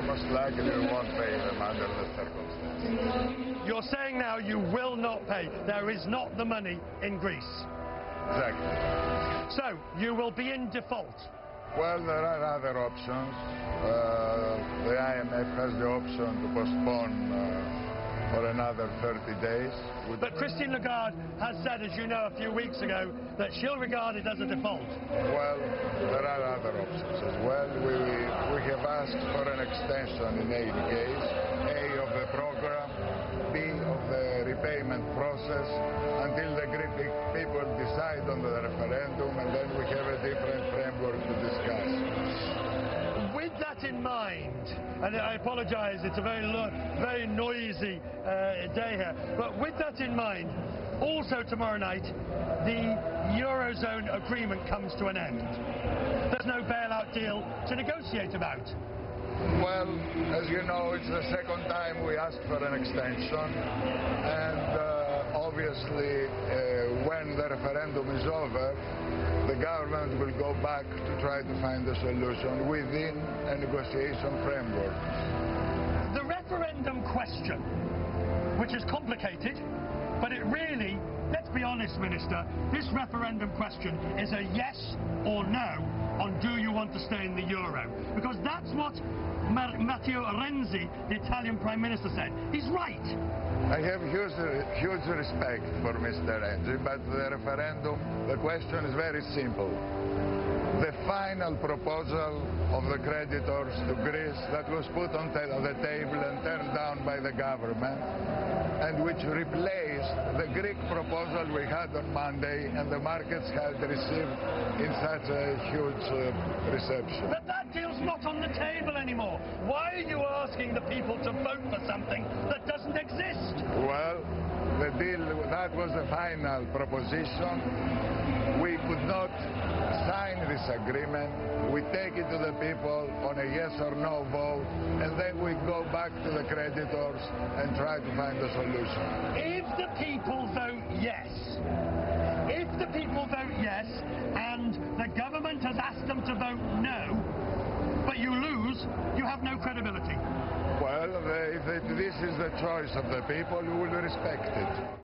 most likely we won't pay them under the circumstances. You're saying now you will not pay. There is not the money in Greece. Exactly. So, you will be in default. Well, there are other options. The IMF has the option to postpone for another 30 days. But Christine Lagarde has said, as you know, a few weeks ago, that she'll regard it as a default. Well, there are other options as well. We have asked for an extension in any case, A, of the program, B, of the repayment process, until the Greek people decide on the referendum, and then we have a different framework to discuss. With that in mind, and I apologise, it's a very noisy day here, but with that in mind, also tomorrow night, the Eurozone agreement comes to an end. There's no bailout deal to negotiate about. Well, as you know, it's the second time we asked for an extension, and obviously when the referendum is over, the government will go back to try to find a solution within a negotiation framework. The referendum question, which is complicated, but it really, let's be honest, Minister, this referendum question is a yes or no on do you want to stay in the euro? Because that's what Matteo Renzi, the Italian Prime Minister, said. He's right. I have huge respect for Mr. Renzi, but the referendum, the question is very simple. The final proposal of the creditors to Greece that was put on the table and turned down by the government, and which replaced the Greek proposal we had on Monday and the markets had received in such a huge reception. But that deal's not on the table anymore. Why are you asking the people to vote for something that doesn't exist? Well, the deal, that was the final proposition. We could not sign this agreement. We take it to the people on a yes or no vote, and then we go back to the creditors and try to find a solution. If the people vote yes, and the government has asked them to vote no, but you lose, you have no credibility. Well, if this is the choice of the people, we will respect it.